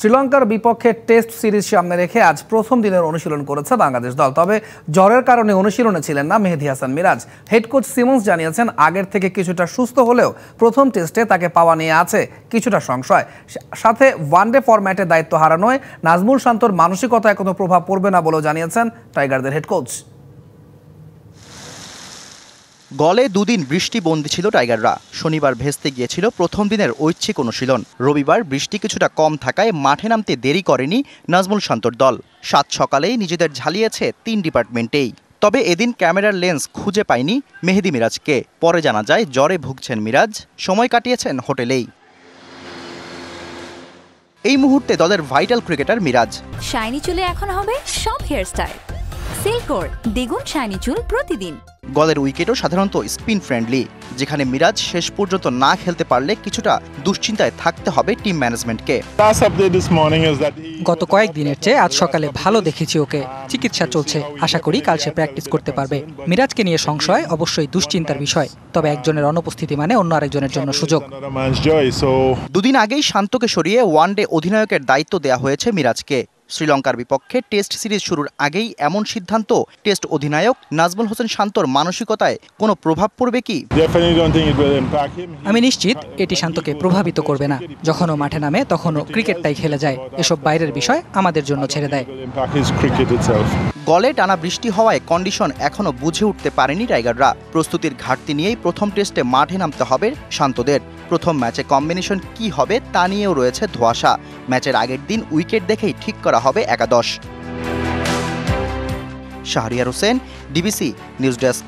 শ্রীলঙ্কার বিপক্ষে test series সামনে রেখে আজ প্রথম দিনের অনুশীলন করেছে বাংলাদেশ দল। তবে জ্বরের কারণে অনুশীলনে ছিলেন না Mehedi Hasan Miraz. Head coach Simmons জানিয়েছেন, আগের থেকে কিছুটা সুস্থ হলেও প্রথম টেস্টে তাকে পাওয়া নিয়ে আছে কিছুটা সংশয়। সাথে ওয়ানডে ফরম্যাটে দায়িত্ব হারানোয় নাজমুল শান্তর মানসিকতায় কোনো প্রভাব পড়বে না বলেও জানিয়েছেন টাইগারদের হেড কোচ। গলে দুদিন বৃষ্টি বন্দী ছিল টাইগাররা। শনিবার ভেস্তে গিয়েছিল প্রথম দিনের ঐচ্ছিক অনুশীলন। রবিবার বৃষ্টি কিছুটা কম থাকায় মাঠে নামতে দেরি করেনি নাজমুল শান্তর দল। সাত সকালেই নিজেদের ঝালিয়েছে 3 ডিপার্টমেন্টেই। তবে এদিন ক্যামেরার লেন্স খুঁজে পায়নি মেহেদী মিরাজকে। পরে জানা যায় জ্বরে ভুগছেন মিরাজ, সময় কাটিয়েছেন হোটেলেই। এই মুহূর্তে দলের ভাইটাল ক্রিকেটার মিরাজ। শাইনি চুলে এখন হবে সব হেয়ারস্টাইল। সিল্কোর দ্বিগুণ শাইনি চুল প্রতিদিন। গলের উইকেটও সাধারণত স্পিন ফ্রেন্ডলি, যেখানে মিরাজ শেষ পর্যন্ত না খেলতে পারলে কিছুটা দুশ্চিন্তায় থাকতে হবে টিম ম্যানেজমেন্টকে। গত কয়েকদিনের চেয়ে আজ সকালে ভালো দেখেছি ওকে। চিকিৎসা চলছে, আশা করি কাল সে প্র্যাকটিস করতে পারবে। মিরাজকে নিয়ে সংশয় অবশ্যই দুশ্চিন্তার বিষয়, তবে একজনের অনুপস্থিতি মানে অন্য আরেকজনের জন্য সুযোগ। দুদিন আগেই শান্তকে সরিয়ে ওয়ানডে অধিনায়কের দায়িত্ব দেওয়া হয়েছে মিরাজকে। শ্রীলঙ্কার বিপক্ষে টেস্ট সিরিজ শুরুর আগেই এমন সিদ্ধান্ত টেস্ট অধিনায়ক নাজমুল হোসেন শান্তর মানসিকতায় কোনো প্রভাব পড়বে কি? আমি নিশ্চিত এটি শান্তকে প্রভাবিত করবে না। যখন ও মাঠে নামে তখনও ক্রিকেটটাই খেলে যায়। এসব বাইরের বিষয় আমাদের জন্য ছেড়ে দেয়। গলে টানা বৃষ্টি হওয়ায় কন্ডিশন এখনো বুঝে উঠতে পারেনি টাইগাররা। প্রস্তুতির ঘাটতি নিয়েই প্রথম টেস্টে মাঠে নামতে হবে শান্তদের। প্রথম ম্যাচে কম্বিনেশন কি হবে তা নিয়েও রয়েছে ধোঁয়াশা। ম্যাচের আগের দিন উইকেট দেখেই ঠিক করা হবে একাদশ। Shahriar Hossain, DBC news desk.